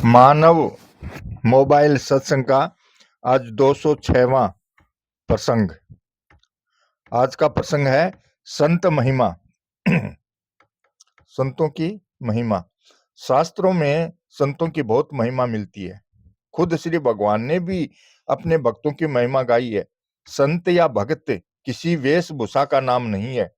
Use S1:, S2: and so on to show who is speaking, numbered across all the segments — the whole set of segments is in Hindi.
S1: मानव मोबाइल सत्संग का आज 206वां प्रसंग। आज का प्रसंग है संत महिमा। संतों की महिमा। शास्त्रों में संतों की बहुत महिमा मिलती है। खुद श्री भगवान ने भी अपने भक्तों की महिमा गाई है। संत या भक्त किसी वेशभूषा का नाम नहीं है,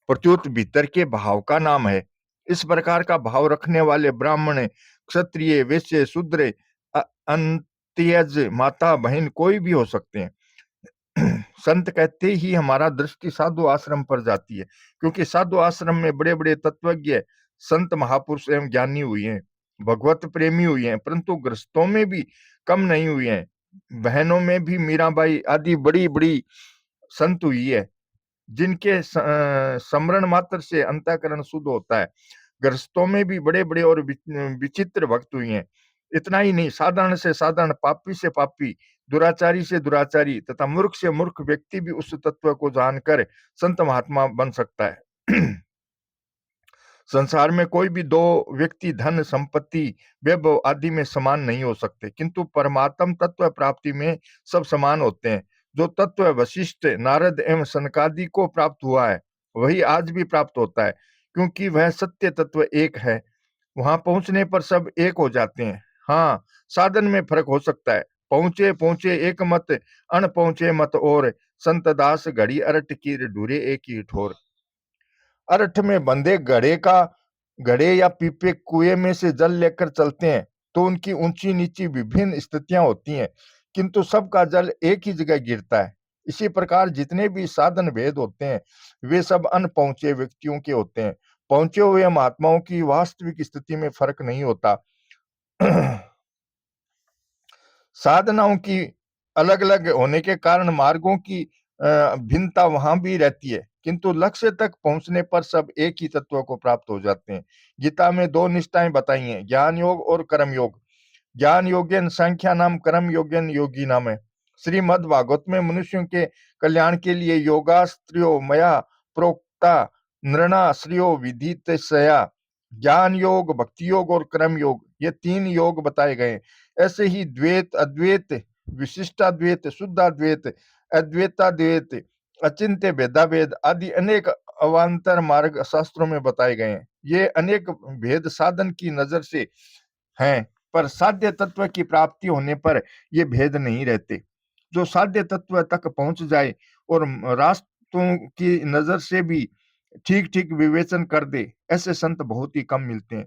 S1: प्रत्युत भीतर के भाव का नाम है। इस प्रकार का भाव रखने वाले ब्राह्मण, क्षत्रिय, वैश्य, शूद्र, अंत्यज, माता, बहन कोई भी हो सकते हैं। संत कहते ही हमारा दृष्टि साधु आश्रम पर जाती है, क्योंकि साधु आश्रम में बड़े बड़े तत्वज्ञ संत महापुरुष एवं ज्ञानी हुए हैं, भगवत प्रेमी हुए हैं, परंतु गृहस्थों में भी कम नहीं हुए हैं। बहनों में भी मीराबाई आदि बड़ी बड़ी संत हुई है, जिनके स्मरण मात्र से अंतःकरण शुद्ध होता है। गृहस्थों में भी बड़े बड़े और विचित्र भक्त हुए हैं। इतना ही नहीं, साधारण से साधारण, पापी से पापी, दुराचारी से दुराचारी तथा मूर्ख से मूर्ख व्यक्ति भी उस तत्व को जानकर संत महात्मा बन सकता है। संसार में कोई भी दो व्यक्ति धन, संपत्ति, वैभव आदि में समान नहीं हो सकते, किंतु परमात्म तत्व प्राप्ति में सब समान होते हैं। जो तत्व वशिष्ठ, नारद एवं सनकादि को प्राप्त हुआ है, वही आज भी प्राप्त होता है, क्योंकि वह सत्य तत्व एक है। वहां पहुंचने पर सब एक हो जाते हैं। हाँ, साधन में फर्क हो सकता है। पहुंचे पहुंचे एक मत, अण पहुंचे मत और, संत दास घड़ी अरट की ढूरे एक ही ठोर। अरठ में बंधे घड़े या पीपे कुएं में से जल लेकर चलते हैं तो उनकी ऊंची नीची विभिन्न स्थितियां होती हैं, किंतु सबका जल एक ही जगह गिरता है। इसी प्रकार जितने भी साधन भेद होते हैं, वे सब अनपहुंचे व्यक्तियों के होते हैं। पहुंचे हुए महात्माओं की वास्तविक स्थिति में फर्क नहीं होता। साधनाओं की अलग अलग होने के कारण मार्गों की भिन्नता वहां भी रहती है, किंतु लक्ष्य तक पहुंचने पर सब एक ही तत्व को प्राप्त हो जाते हैं। गीता में दो निष्ठाएं बताई हैं, ज्ञान योग और कर्म योग। ज्ञान योग्यन संख्या नाम, कर्म योग्यन योगी नाम है। श्रीमद् भागवत में मनुष्यों के कल्याण के लिए योगास्त्रियो मया प्रोक्ता नृणाश्रियो विदित सया, ज्ञान योग, भक्ति योग और कर्म योग, ये तीन योग बताए गए। ऐसे ही द्वैत, अद्वैत, विशिष्टाद्वैत, शुद्धाद्वैत, अद्वैताद्वैत, अचिंत्य भेदाभेद आदि अनेक अवान्तर मार्ग शास्त्रों में बताए गए हैं। ये अनेक भेद साधन की नजर से हैं, पर साध्य तत्व की प्राप्ति होने पर ये भेद नहीं रहते। जो साध्य तत्व तक पहुंच जाए और रास्तों की नजर से भी ठीक ठीक विवेचन कर दे, ऐसे संत बहुत ही कम मिलते हैं।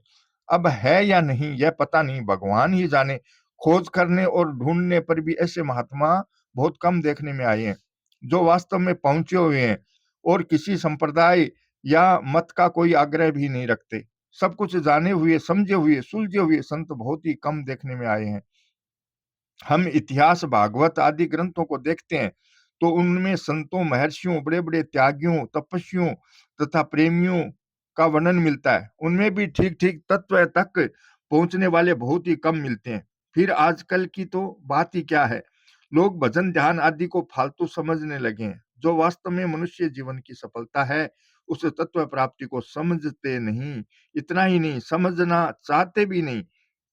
S1: अब है या नहीं यह पता नहीं, भगवान ही जाने। खोज करने और ढूंढने पर भी ऐसे महात्मा बहुत कम देखने में आए हैं, जो वास्तव में पहुंचे हुए हैं और किसी संप्रदाय या मत का कोई आग्रह भी नहीं रखते। सब कुछ जाने हुए, समझे हुए, सुलझे हुए संत बहुत ही कम देखने में आए हैं। हम इतिहास, भागवत आदि ग्रंथों को देखते हैं तो उनमें संतों, महर्षियों, बड़े बड़े त्यागियों, तपस्वियों तथा प्रेमियों का वर्णन मिलता है। उनमें भी ठीक ठीक तत्व तक पहुंचने वाले बहुत ही कम मिलते हैं। फिर आजकल की तो बात ही क्या है, लोग भजन ध्यान आदि को फालतू समझने लगे हैं। जो वास्तव में मनुष्य जीवन की सफलता है, उस तत्व प्राप्ति को समझते नहीं। इतना ही नहीं, समझना चाहते भी नहीं,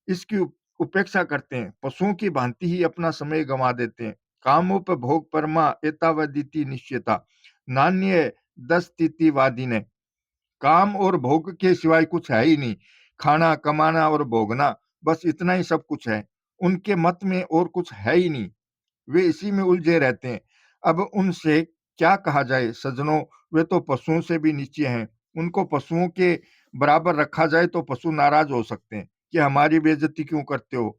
S1: इसकी उपेक्षा करते हैं। पशुओं की भांति ही अपना समय गंवा देते हैं। कामोपभोग परमा एतावदिति निश्चयता, नान्य दस्तितिवादी ने। काम और भोग के सिवाय कुछ है ही नहीं। खाना, कमाना और भोगना, बस इतना ही सब कुछ है। उनके मत में और कुछ है ही नहीं, वे इसी में उलझे रहते हैं। अब उनसे क्या कहा जाए सज्जनों, वे तो पशुओं से भी नीचे हैं। उनको पशुओं के बराबर रखा जाए तो पशु नाराज हो सकते हैं कि हमारी बेइज्जती क्यों करते हो।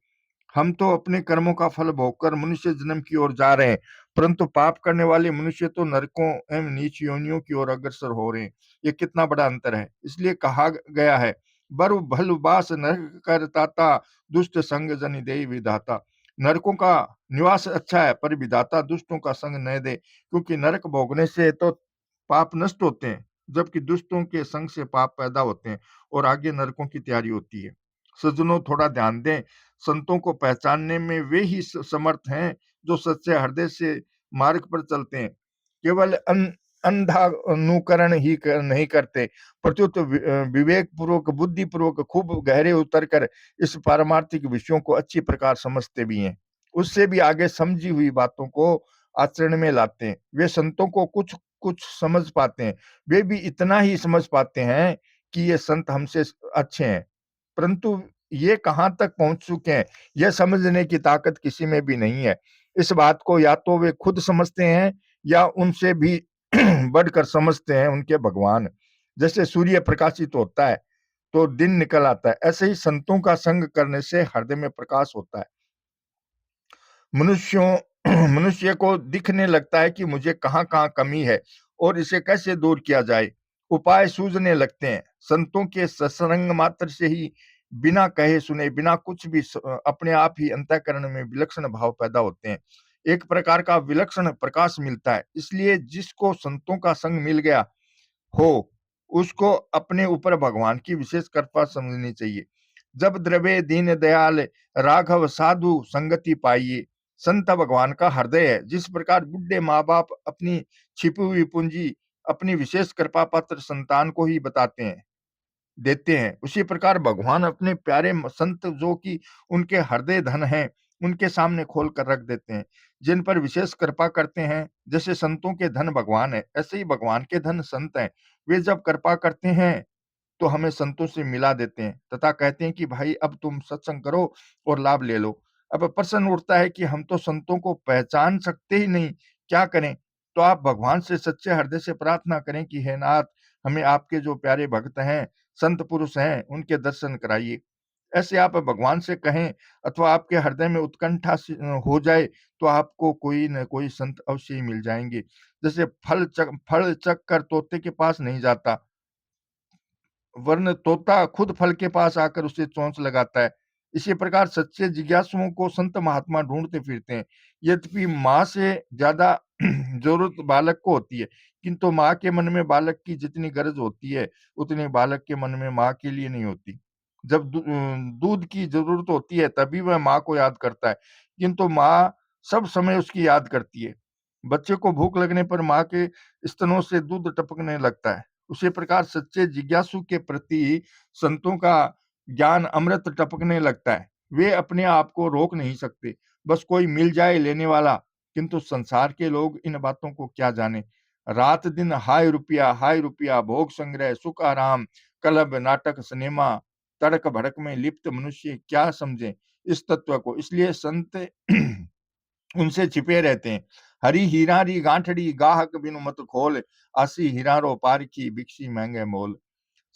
S1: हम तो अपने कर्मों का फल भोगकर मनुष्य जन्म की ओर जा रहे हैं, परंतु पाप करने वाले मनुष्य तो नरकों एवं नीच योनियों की ओर अग्रसर हो रहे हैं। ये कितना बड़ा अंतर है। इसलिए कहा गया है, बरु भल बास नरक कर ताता, दुष्ट संग जनि देई विधाता। नरकों का निवास अच्छा है, पर विधाता दुष्टों का संग न दे, क्योंकि नरक भोगने से तो पाप नष्ट होते हैं, जबकि दुष्टों के संग से पाप पैदा होते हैं और आगे नरकों की तैयारी होती है। सज्जनों, थोड़ा ध्यान दें। संतों को पहचानने में वे ही समर्थ हैं जो सच्चे हृदय से मार्ग पर चलते हैं। केवल अंधानुकरण ही नहीं करते, प्रत्युत विवेक पूर्वक, बुद्धि पूर्वक खूब गहरे उतर कर इस पारमार्थिक विषयों को अच्छी प्रकार समझते भी हैं। उससे भी आगे समझी हुई बातों को आचरण में लाते हैं। वे संतों को कुछ कुछ समझ पाते हैं, वे भी इतना ही समझ पाते हैं कि ये संत हमसे अच्छे हैं, परंतु ये कहाँ तक पहुंच चुके हैं, यह समझने की ताकत किसी में भी नहीं है। इस बात को या तो वे खुद समझते हैं या उनसे भी बढ़कर समझते हैं उनके भगवान। जैसे सूर्य प्रकाशित होता है तो दिन निकल आता है, ऐसे ही संतों का संग करने से हृदय में प्रकाश होता है। मनुष्यों मनुष्य को दिखने लगता है कि मुझे कहाँ कहाँ कमी है और इसे कैसे दूर किया जाए। उपाय सूझने लगते हैं। संतों के सत्संग मात्र से ही, बिना कहे सुने, बिना कुछ भी अपने आप ही अंतःकरण में विलक्षण भाव पैदा होते हैं। एक प्रकार का विलक्षण प्रकाश मिलता है। इसलिए जिसको संतों का संग मिल गया हो, उसको अपने ऊपर भगवान की विशेष कृपा समझनी चाहिए। जब द्रवे दीन दयाल राघव साधु संगति पाइए, संत भगवान का हृदय है। जिस प्रकार बुढ़े माँ बाप अपनी छिपी हुई पूंजी, अपनी विशेष कृपा पात्र संतान को ही बताते हैं, देते हैं, उसी प्रकार भगवान अपने प्यारे संत जो कि उनके हृदय धन हैं, उनके सामने खोल कर रख देते हैं, जिन पर विशेष कृपा करते हैं। जैसे संतों के धन भगवान है, ऐसे ही भगवान के धन संत हैं। वे जब कृपा करते हैं तो हमें संतों से मिला देते हैं तथा कहते हैं कि भाई अब तुम सत्संग करो और लाभ ले लो। अब प्रश्न उठता है कि हम तो संतों को पहचान सकते ही नहीं, क्या करें? तो आप भगवान से सच्चे हृदय से प्रार्थना करें कि हे नाथ, हमें आपके जो प्यारे भक्त हैं, संत पुरुष हैं, उनके दर्शन कराइए। ऐसे आप भगवान से कहें अथवा आपके हृदय में उत्कंठा हो जाए तो आपको कोई न कोई संत अवश्य ही मिल जाएंगे। जैसे फल चख कर तोते के पास नहीं जाता, वरन तोता खुद फल के पास आकर उसे चोंच लगाता है। इसी प्रकार सच्चे जिज्ञासुओं को संत महात्मा ढूंढते फिरते हैं। यद्यपि माँ से ज्यादा जरूरत बालक को होती है, किंतु माँ के मन में बालक की जितनी गरज होती है, उतनी बालक के मन में माँ के लिए नहीं होती। जब दूध की जरूरत होती है तभी वह माँ को याद करता है, किंतु माँ सब समय उसकी याद करती है। बच्चे को भूख लगने पर माँ के स्तनों से दूध टपकने लगता है। उसी प्रकार सच्चे जिज्ञासु के प्रति संतों का ज्ञान अमृत टपकने लगता है। वे अपने आप को रोक नहीं सकते, बस कोई मिल जाए लेने वाला। किंतु संसार के लोग इन बातों को क्या जाने। रात दिन हाय रुपया, भोग संग्रह, सुख आराम, क्लब, नाटक, सिनेमा, तड़क भड़क में लिप्त मनुष्य क्या समझे इस तत्व को। इसलिए संत उनसे छिपे रहते हैं। हरी हीरारी गांठड़ी, गाहक बिनु मत खोल, आसी हीरारो पारखी, बिक्सी महंगे मोल।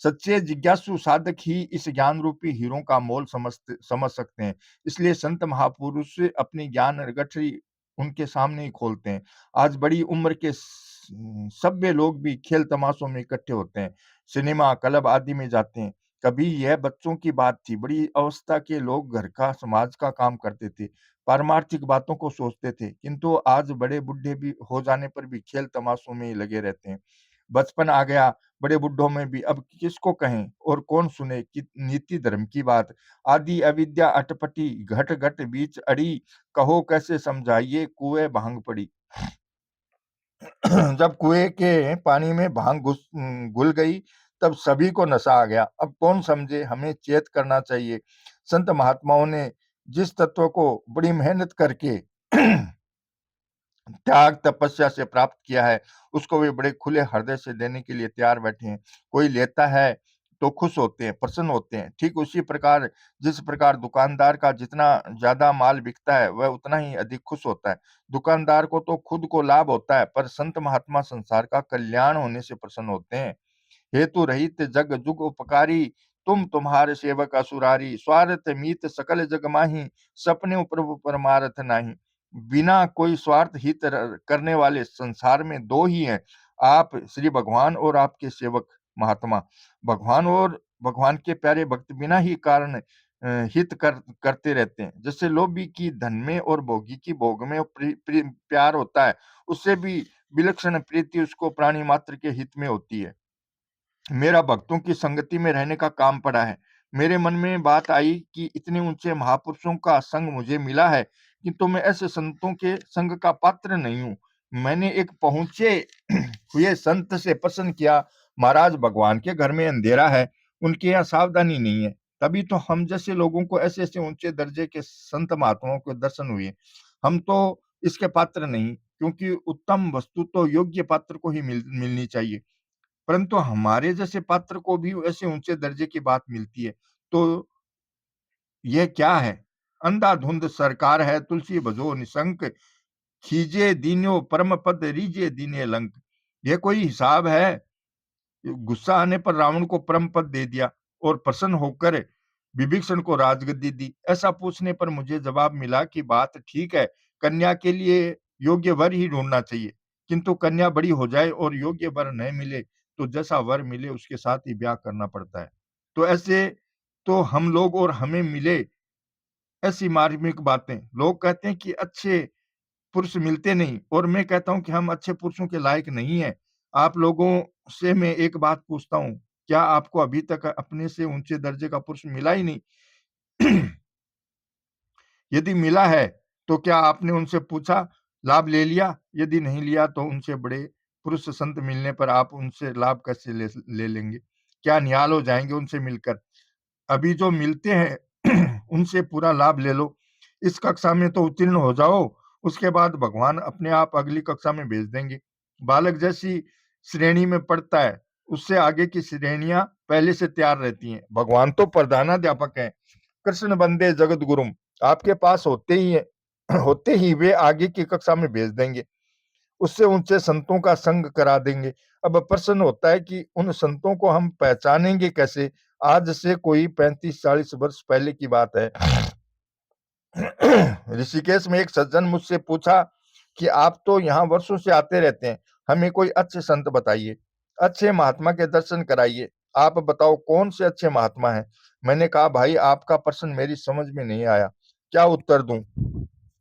S1: सच्चे जिज्ञासु साधक ही इस ज्ञान रूपी हीरों का मोल समझ सकते हैं। इसलिए संत महापुरुष अपनी ज्ञान गठरी उनके सामने ही खोलते हैं। आज बड़ी उम्र के सभ्य लोग भी खेल तमाशों में इकट्ठे होते हैं, सिनेमा, क्लब आदि में जाते हैं। कभी यह बच्चों की बात थी, बड़ी अवस्था के लोग घर का, समाज का काम करते थे, पारमार्थिक बातों को सोचते थे, किंतु आज बड़े बुढ़े भी हो जाने पर भी खेल तमाशों में ही लगे रहते हैं। बचपन आ गया, बड़े बुड्ढों में भी अब किसको कहें और कौन सुने कि नीति धर्म की बात। आदि अविद्या अटपटी, घट घट बीच अड़ी, कहो कैसे समझाइए कुएं भांग पड़ी। जब कुएं के पानी में भांग घुल गई, तब सभी को नशा आ गया। अब कौन समझे, हमें चेत करना चाहिए। संत महात्माओं ने जिस तत्व को बड़ी मेहनत करके त्याग तपस्या से प्राप्त किया है, उसको वे बड़े खुले हृदय से देने के लिए तैयार बैठे हैं। कोई लेता है तो खुश होते हैं, प्रसन्न होते हैं। ठीक उसी प्रकार जिस प्रकार दुकानदार का जितना ज्यादा माल बिकता है, वह उतना ही अधिक खुश होता है। दुकानदार को तो खुद को लाभ होता है, पर संत महात्मा संसार का कल्याण होने से प्रसन्न होते हैं। हेतु रहित जग जुग उपकारी, तुम तुम्हारे सेवक असुरारी, स्वार्थ मीत सकल जग माही, सपने प्रभु परमारथ नाही। बिना कोई स्वार्थ हित करने वाले संसार में दो ही हैं, आप श्री भगवान और आपके सेवक महात्मा। भगवान और भगवान के प्यारे भक्त बिना ही कारण हित करते रहते हैं। जैसे लोभी की धन में और भोगी की भोग में प्यार होता है, उससे भी विलक्षण प्रीति उसको प्राणी मात्र के हित में होती है। मेरा भक्तों की संगति में रहने का काम पड़ा है। मेरे मन में बात आई कि इतने ऊंचे महापुरुषों का संग मुझे मिला है, किंतु मैं ऐसे संतों के संग का पात्र नहीं हूँ। मैंने एक पहुंचे हुए संत से प्रश्न किया, महाराज भगवान के घर में अंधेरा है, उनके यहाँ सावधानी नहीं है, तभी तो हम जैसे लोगों को ऐसे ऐसे ऊंचे दर्जे के संत महात्माओं के दर्शन हुए। हम तो इसके पात्र नहीं, क्योंकि उत्तम वस्तु तो योग्य पात्र को ही मिलनी चाहिए, परंतु हमारे जैसे पात्र को भी ऐसे ऊंचे दर्जे की बात मिलती है, तो यह क्या है? अंधाधुंध सरकार है, तुलसी भजो निशंक, खीजे दीन्यो परम पद रीजे दीने लंक। यह कोई हिसाब है? गुस्सा आने पर रावण को परम पद दे दिया और प्रसन्न होकर विभीषण को राजगद्दी दी। ऐसा पूछने पर मुझे जवाब मिला कि बात ठीक है, कन्या के लिए योग्य वर ही ढूंढना चाहिए, किंतु कन्या बड़ी हो जाए और योग्य वर न मिले तो जैसा वर मिले उसके साथ ही ब्याह करना पड़ता है। तो ऐसे तो हम लोग और हमें मिले ऐसी मार्मिक बातें। लोग कहते हैं कि अच्छे पुरुष मिलते नहीं, और मैं कहता हूं कि हम अच्छे पुरुषों के लायक नहीं है। आप लोगों से मैं एक बात पूछता हूं, क्या आपको अभी तक अपने से ऊंचे दर्जे का पुरुष मिला ही नहीं? यदि मिला है तो क्या आपने उनसे पूछा, लाभ ले लिया? यदि नहीं लिया तो उनसे बड़े पुरुष संत मिलने पर आप उनसे लाभ कैसे ले लेंगे? क्या निहाल हो जाएंगे उनसे मिलकर? अभी जो मिलते हैं उनसे पूरा लाभ ले लो। इस कक्षा में तो उत्तीर्ण हो जाओ, उसके बाद भगवान अपने आप अगली कक्षा में भेज देंगे। बालक जैसी श्रेणी में पढ़ता है, उससे आगे की श्रेणियां पहले से तैयार रहती हैं। भगवान तो प्रधानाध्यापक हैं, कृष्ण बंदे जगत गुरुम, आपके पास होते ही वे आगे की कक्षा में भेज देंगे, उससे ऊंचे संतों का संग करा देंगे। अब प्रश्न होता है कि उन संतों को हम पहचानेंगे कैसे? आज से कोई 35-40 वर्ष पहले की बात है। ऋषिकेश में एक सज्जन मुझसे पूछा कि आप तो यहाँ वर्षों से आते रहते हैं, हमें कोई अच्छे संत बताइए, अच्छे महात्मा के दर्शन कराइए। आप बताओ कौन से अच्छे महात्मा हैं? मैंने कहा, भाई आपका प्रश्न मेरी समझ में नहीं आया, क्या उत्तर दूं?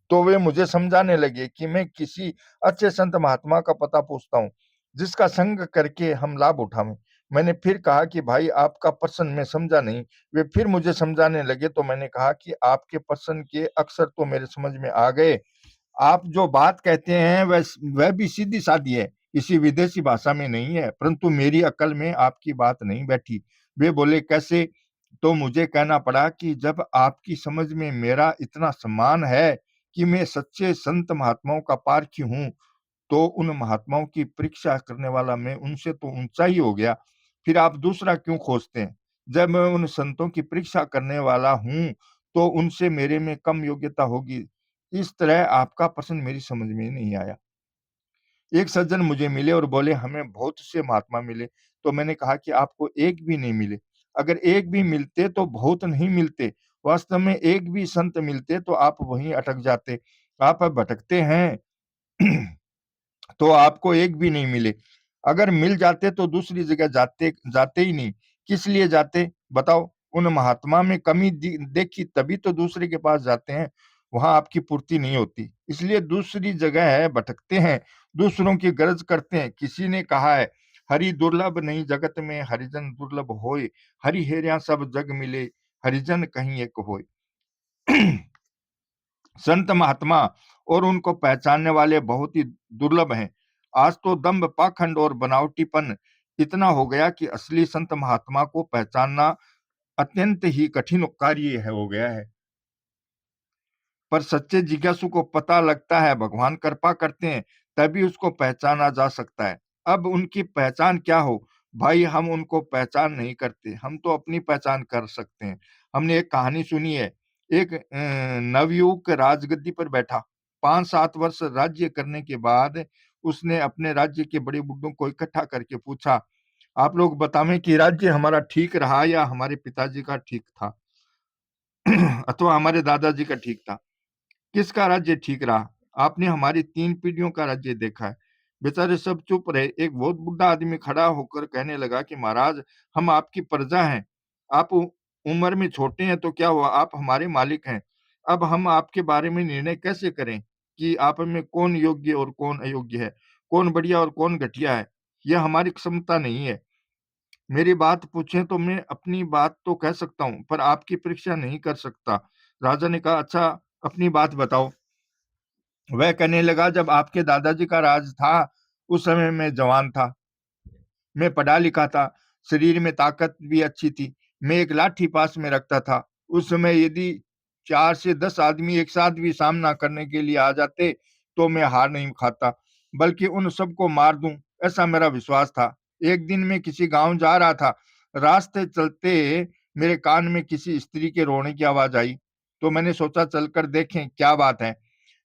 S1: तो वे मुझे समझाने लगे कि मैं किसी अच्छे संत महात्मा का पता पूछता हूँ, जिसका संग करके हम लाभ उठावें। मैंने फिर कहा कि भाई आपका प्रश्न मैं समझा नहीं। वे फिर मुझे समझाने लगे, तो मैंने कहा कि आपके प्रश्न के अक्षर तो मेरे समझ में आ गए। आप जो बात कहते हैं वह भी सीधी सादी है, किसी विदेशी भाषा में नहीं है, परंतु मेरी अकल में आपकी बात नहीं बैठी। वे बोले, कैसे? तो मुझे कहना पड़ा कि जब आपकी समझ में मेरा इतना सम्मान है कि मैं सच्चे संत महात्माओं का पारखी हूं, तो उन महात्माओं की परीक्षा करने वाला मैं उनसे तो ऊंचा ही हो गया, फिर आप दूसरा क्यों खोजते हैं? जब मैं उन संतों की परीक्षा करने वाला हूं, तो उनसे मेरे में कम योग्यता होगी। इस तरह आपका प्रश्न मेरी समझ में नहीं आया। एक सज्जन मुझे मिले और बोले, हमें बहुत से महात्मा मिले। तो मैंने कहा कि आपको एक भी नहीं मिले। अगर एक भी मिलते तो बहुत नहीं मिलते। वास्तव में एक भी संत मिलते तो आप वहीं अटक जाते। आप अब भटकते हैं तो आपको एक भी नहीं मिले। अगर मिल जाते तो दूसरी जगह जाते जाते ही नहीं। किस लिए जाते बताओ? उन महात्मा में कमी देखी तभी तो दूसरे के पास जाते हैं। वहां आपकी पूर्ति नहीं होती, इसलिए दूसरी जगह है भटकते हैं, दूसरों की गरज करते हैं। किसी ने कहा है, हरि दुर्लभ नहीं जगत में हरिजन दुर्लभ होए, हरि हेरिया सब जग मिले, हरिजन कहीं एक होए। संत महात्मा और उनको पहचानने वाले बहुत ही दुर्लभ हैं। आज तो दंभ, पाखंड और बनावटीपन इतना हो गया कि असली संत महात्मा को पहचानना अत्यंत ही कठिन कार्य हो गया है। पर सच्चे जिज्ञासु को पता लगता है, भगवान कृपा करते हैं, तभी उसको पहचाना जा सकता है। अब उनकी पहचान क्या हो? भाई हम उनको पहचान नहीं करते, हम तो अपनी पहचान कर सकते हैं। हमने एक कहानी सुनी है, एक नवयुवक राजगद्दी पर बैठा, 5-7 वर्ष राज्य करने के बाद उसने अपने राज्य के बड़े बुड्ढों को इकट्ठा करके पूछा, आप लोग बतावें कि राज्य हमारा ठीक रहा या हमारे पिताजी का ठीक था अथवा हमारे दादाजी का ठीक था? किसका राज्य ठीक रहा? आपने हमारी 3 पीढ़ियों का राज्य देखा है। बेचारे सब चुप रहे। एक बहुत बूढ़ा आदमी खड़ा होकर कहने लगा कि महाराज, हम आपकी प्रजा हैं। आप उम्र में छोटे हैं तो क्या हुआ, आप हमारे मालिक हैं। अब हम आपके बारे में निर्णय कैसे करें कि आप में कौन योग्य और कौन अयोग्य है, कौन बढ़िया और कौन घटिया है? यह हमारी क्षमता नहीं है। मेरी बात पूछें तो मैं अपनी बात तो कह सकता हूँ, पर आपकी परीक्षा नहीं कर सकता। राजा ने कहा, अच्छा अपनी बात बताओ। वह कहने लगा, जब आपके दादाजी का राज था, उस समय मैं जवान था, मैं पढ़ा लिखा था, शरीर में ताकत भी अच्छी थी। मैं एक लाठी पास में रखता था। उस समय यदि 4 से 10 आदमी एक साथ भी सामना करने के लिए आ जाते, तो मैं हार नहीं खाता, बल्कि उन सबको मार दूं, ऐसा मेरा विश्वास था। एक दिन मैं किसी गांव जा रहा था। रास्ते चलते मेरे कान में किसी स्त्री के रोने की आवाज आई, तो मैंने सोचा चलकर देखें क्या बात है।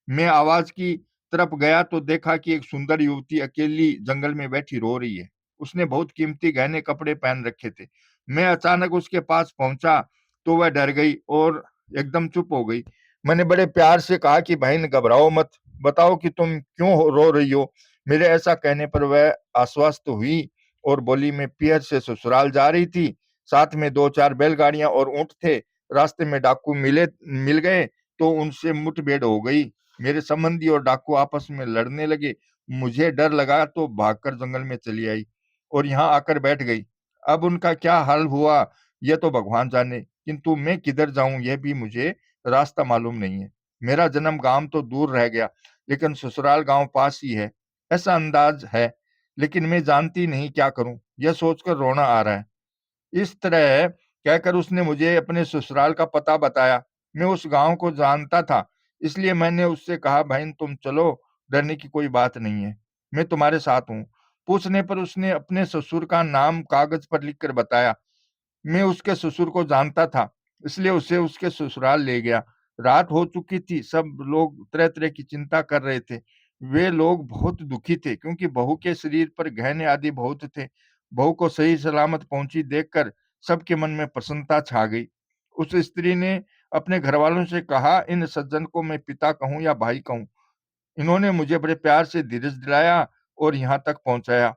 S1: मैं आवाज की तरफ गया तो देखा कि एक सुंदर युवती अकेली जंगल में बैठी रो रही है। उसने बहुत कीमती गहने कपड़े पहन रखे थे। मैं अचानक उसके पास पहुंचा तो वह डर गई और एकदम चुप हो गई। मैंने बड़े प्यार से कहा कि बहन, घबराओ मत, बताओ कि तुम क्यों रो रही हो। मेरे ऐसा कहने पर वह आश्वस्त हुई और बोली, मैं पियर से ससुराल जा रही थी, साथ में 2-4 बैलगाड़ियां और ऊंट थे। रास्ते में डाकू मिल गए तो उनसे मुठभेड़ हो गई। मेरे संबंधी और डाकू आपस में लड़ने लगे। मुझे डर लगा तो भागकर जंगल में चली आई और यहाँ आकर बैठ गई। अब उनका क्या हाल हुआ यह तो भगवान जाने, किंतु मैं किधर जाऊं यह भी मुझे रास्ता मालूम नहीं है। मेरा जन्म गांव तो दूर रह गया, लेकिन ससुराल गांव पास ही है, ऐसा अंदाज है। लेकिन मैं जानती नहीं क्या करूं, यह सोचकर रोना आ रहा है। इस तरह कहकर उसने मुझे अपने ससुराल का पता बताया। मैं उस गांव को जानता था, इसलिए मैंने उससे कहा, बहन तुम चलो, डरने की कोई बात नहीं है, मैं तुम्हारे साथ हूँ। पूछने पर उसने अपने ससुर का नाम कागज पर लिखकर बताया। मैं उसके ससुर को जानता था, इसलिए उसे उसके ससुराल ले गया। रात हो चुकी थी, सब लोग तरह तरह की चिंता कर रहे थे। वे लोग बहुत दुखी थे, क्योंकि बहू के शरीर पर गहने आदि बहुत थे। बहू को सही सलामत पहुंची देखकर सबके मन में प्रसन्नता छा गई। उस स्त्री ने अपने घर वालों से कहा, इन सज्जन को मैं पिता कहूं या भाई कहूं। इन्होंने मुझे बड़े प्यार से धीरज दिलाया और यहाँ तक पहुंचाया।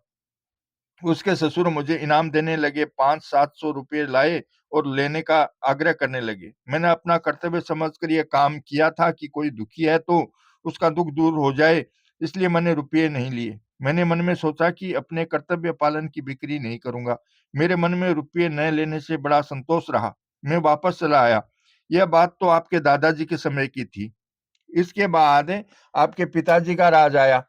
S1: उसके ससुर मुझे इनाम देने लगे, 500-700 रुपये लाए और लेने का आग्रह करने लगे। मैंने अपना कर्तव्य समझकर यह काम किया था कि कोई दुखी है तो उसका दुख दूर हो जाए, इसलिए मैंने रुपये नहीं लिए। मैंने मन में सोचा कि अपने कर्तव्य पालन की बिक्री नहीं करूंगा। मेरे मन में रुपये न लेने से बड़ा संतोष रहा। मैं वापस चला आया। यह बात तो आपके दादाजी के समय की थी। इसके बाद आपके पिताजी का राज आया।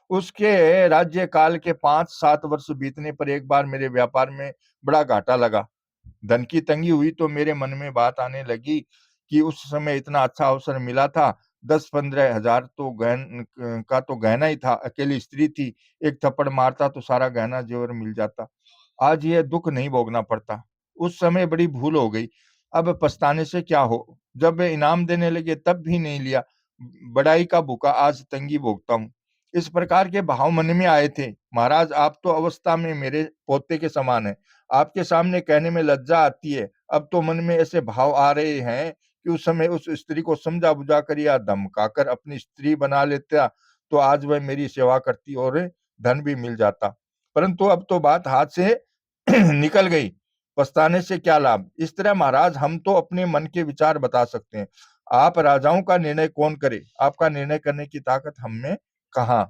S1: उसके राज्यकाल के 5-7 वर्ष बीतने पर एक बार मेरे व्यापार में बड़ा घाटा लगा। धन की तंगी हुई तो मेरे मन में बात आने लगी कि उस समय इतना अच्छा अवसर मिला था। 10-15 हजार तो गहना ही था। अकेली स्त्री थी, एक थप्पड़ मारता तो सारा गहना जेवर मिल जाता। आज यह दुख नहीं भोगना पड़ता। उस समय बड़ी भूल हो गई। अब पछताने से क्या हो। जब वे इनाम देने लगे तब भी नहीं लिया। बड़ाई का भूखा आज तंगी भोगता हूँ। इस प्रकार के भाव मन में आए थे। महाराज, आप तो अवस्था में मेरे पोते के समान है। आपके सामने कहने में लज्जा आती है। अब तो मन में ऐसे भाव आ रहे हैं कि उस समय उस स्त्री को समझा बुझा कर या धमकाकर अपनी स्त्री बना लेता तो आज वह मेरी सेवा करती और धन भी मिल जाता। परंतु अब तो बात हाथ से निकल गई। पछताने से क्या लाभ। इस तरह महाराज, हम तो अपने मन के विचार बता सकते हैं। आप राजाओं का निर्णय कौन करे। आपका निर्णय करने की ताकत हम में कहाँ।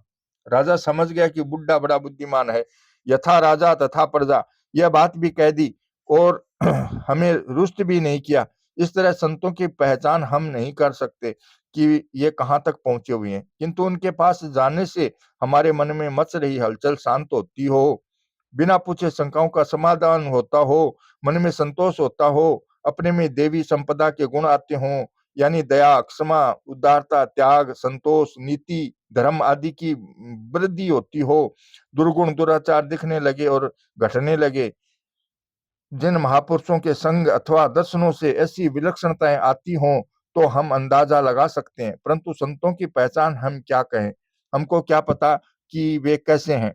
S1: राजा समझ गया कि बुड्ढा बड़ा बुद्धिमान है। यथा राजा तथा प्रजा, यह बात भी कह दी और हमें रुष्ट भी नहीं किया। इस तरह संतों की पहचान हम नहीं कर सकते कि ये कहाँ तक पहुंचे हुए हैं, किंतु उनके पास जाने से हमारे मन में मच रही हलचल शांत होती हो, बिना पूछे शंकाओं का समाधान होता हो, मन में संतोष होता हो, अपने में देवी संपदा के गुण आते हों, यानी दया, क्षमा, उदारता, त्याग, संतोष, नीति, धर्म आदि की वृद्धि होती हो, दुर्गुण दुराचार दिखने लगे और घटने लगे। जिन महापुरुषों के संग अथवा दर्शनों से ऐसी विलक्षणताएं आती हों तो हम अंदाजा लगा सकते हैं, परंतु संतों की पहचान हम क्या कहें। हमको क्या पता कि वे कैसे हैं।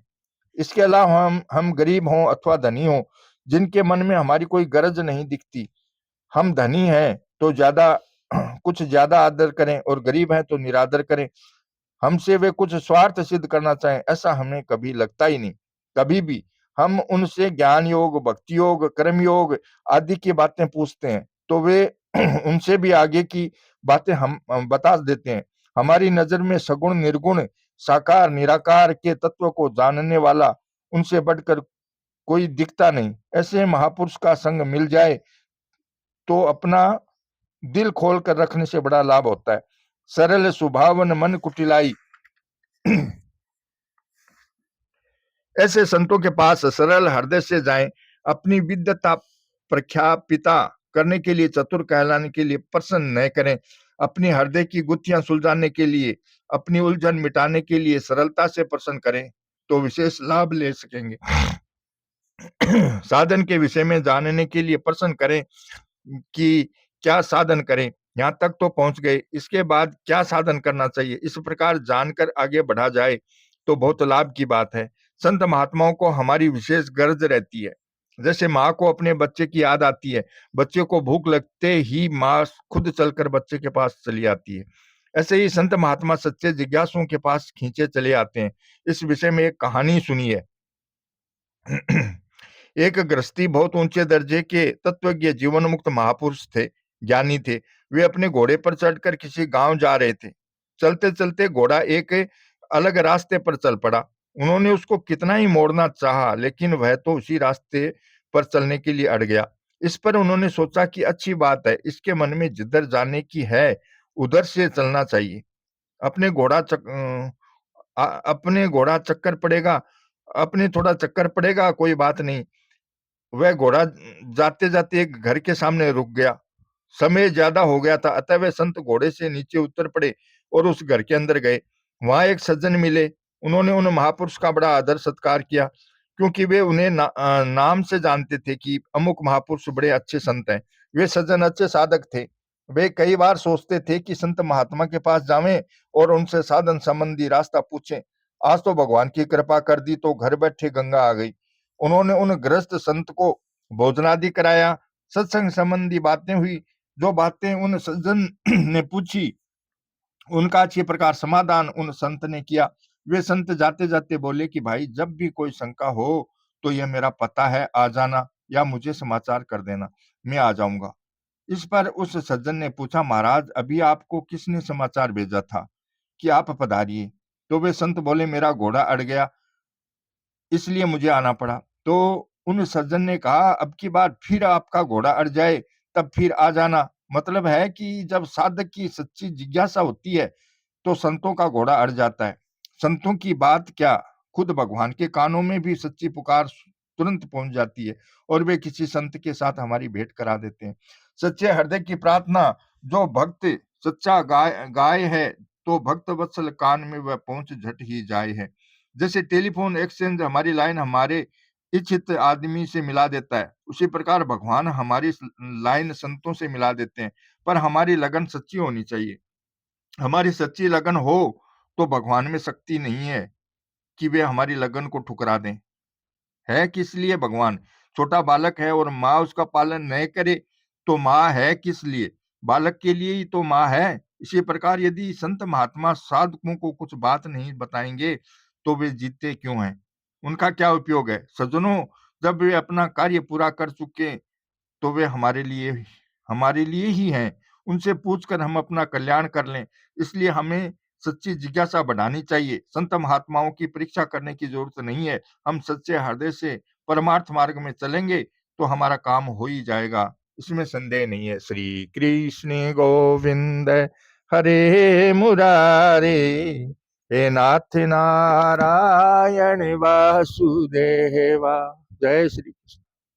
S1: इसके अलावा हम गरीब हों अथवा धनी हों, जिनके मन में हमारी कोई गरज नहीं दिखती, हम धनी हैं तो ज्यादा कुछ ज्यादा आदर करें और गरीब हैं तो निरादर करें। हमसे वे कुछ स्वार्थ सिद्ध करना चाहें, ऐसा हमें कभी लगता ही नहीं। कभी भी हम उनसे ज्ञान योग, भक्ति योग, कर्म योग आदि की बातें पूछते हैं तो वे उनसे भी आगे की बातें हम बता देते हैं। हमारी नजर में सगुण निर्गुण, साकार निराकार के तत्व को जानने वाला उनसे बढ़कर कोई दिखता नहीं। ऐसे महापुरुष का संग मिल जाए तो अपना दिल खोल कर रखने से बड़ा लाभ होता है। सरल सुभावन मन कुटिलाई। ऐसे संतों के पास सरल हृदय से जाएं, अपनी विद्वता प्रख्यापिता करने के लिए, चतुर कहलाने के लिए प्रसन्न न करें, अपनी हृदय की गुत्थियां सुलझाने के लिए, अपनी उलझन मिटाने के लिए सरलता से प्रसन्न करें, तो विशेष लाभ ले सकेंगे। साधन के विषय में जानने के लिए प्रसन्न करें कि क्या साधन करें, यहाँ तक तो पहुंच गए, इसके बाद क्या साधन करना चाहिए, इस प्रकार जानकर आगे बढ़ा जाए तो बहुत लाभ की बात है। संत महात्माओं को हमारी विशेष गरज रहती है। जैसे माँ को अपने बच्चे की याद आती है, बच्चे को भूख लगते ही माँ खुद चलकर बच्चे के पास चली आती है, ऐसे ही संत महात्मा सच्चे जिज्ञासुओं के पास खींचे चले आते हैं। इस विषय में एक कहानी सुनी है। एक गृहस्थी बहुत ऊंचे दर्जे के तत्वज्ञ जीवन मुक्त महापुरुष थे, ज्ञानी थे। वे अपने घोड़े पर चढ़कर किसी गांव जा रहे थे। चलते चलते घोड़ा एक अलग रास्ते पर चल पड़ा। उन्होंने उसको कितना ही मोड़ना चाहा, लेकिन वह तो उसी रास्ते पर चलने के लिए अड़ गया। इस पर उन्होंने सोचा कि अच्छी बात है, इसके मन में जिधर जाने की है उधर से चलना चाहिए। अपने घोड़ा अपने घोड़ा चक्कर पड़ेगा, अपने थोड़ा चक्कर पड़ेगा, कोई बात नहीं। वह घोड़ा जाते जाते एक घर के सामने रुक गया। समय ज्यादा हो गया था, अतः वे संत घोड़े से नीचे उतर पड़े और उस घर के अंदर गए। वहां एक सज्जन मिले। उन्होंने उन महापुरुष का बड़ा आदर सत्कार किया, क्योंकि वे उन्हें नाम से जानते थे कि अमुक महापुरुष बड़े अच्छे संत हैं। वे सज्जन अच्छे साधक थे। वे कई बार सोचते थे कि संत महात्मा के पास जावें और उनसे साधन संबंधी रास्ता पूछें। आज तो भगवान की कृपा कर दी तो घर बैठे गंगा आ गई। उन्होंने उन गृहस्थ संत को भोजनादि कराया, सत्संग संबंधी बातें हुई। जो बातें उन सज्जन ने पूछी, उनका अच्छी प्रकार समाधान उन संत ने किया। वे संत जाते जाते बोले कि भाई, जब भी कोई शंका हो तो यह मेरा पता है, आ जाना या मुझे समाचार कर देना, मैं आ जाऊंगा। इस पर उस सज्जन ने पूछा, महाराज अभी आपको किसने समाचार भेजा था कि आप पधारिए? तो वे संत बोले, मेरा घोड़ा अड़ गया, इसलिए मुझे आना पड़ा। तो उन सज्जन ने कहा, अब की बार फिर आपका घोड़ा अड़ जाए तब फिर आ जाना। मतलब है कि जब साधक की सच्ची जिज्ञासा होती है तो संतों का घोड़ा अड़ जाता है। संतों की बात क्या, खुद भगवान के कानों में भी सच्ची पुकार तुरंत पहुंच जाती है और वे किसी संत के साथ हमारी भेंट करा देते हैं। सच्चे हृदय की प्रार्थना जो भक्त सच्चा गाय है, तो भक्त वत्सल कान में वह पहुंच झट ही जाए है। जैसे टेलीफोन एक्सचेंज हमारी लाइन हमारे इच्छित आदमी से मिला देता है, उसी प्रकार भगवान हमारी लाइन संतों से मिला देते हैं। पर हमारी लगन सच्ची होनी चाहिए। हमारी सच्ची लगन हो तो भगवान में शक्ति नहीं है कि वे हमारी लगन को ठुकरा दें। है किस लिए भगवान? छोटा बालक है और माँ उसका पालन नहीं करे तो माँ है किस लिए? बालक के लिए ही तो माँ है। इसी प्रकार यदि संत महात्मा साधकों को कुछ बात नहीं बताएंगे तो वे जीते क्यों हैं? उनका क्या उपयोग है? सज्जनों, जब वे अपना कार्य पूरा कर चुके तो वे हमारे लिए ही हैं। उनसे पूछकर हम अपना कल्याण कर लें। इसलिए हमें सच्ची जिज्ञासा बढ़ानी चाहिए। संत महात्माओं की परीक्षा करने की जरूरत नहीं है। हम सच्चे हृदय से परमार्थ मार्ग में चलेंगे तो हमारा काम हो ही जाएगा, इसमें संदेह नहीं है। श्री कृष्ण गोविंद हरे मुरारे, हे नाथ नारायण वासुदेवा। जय श्री कृष्ण।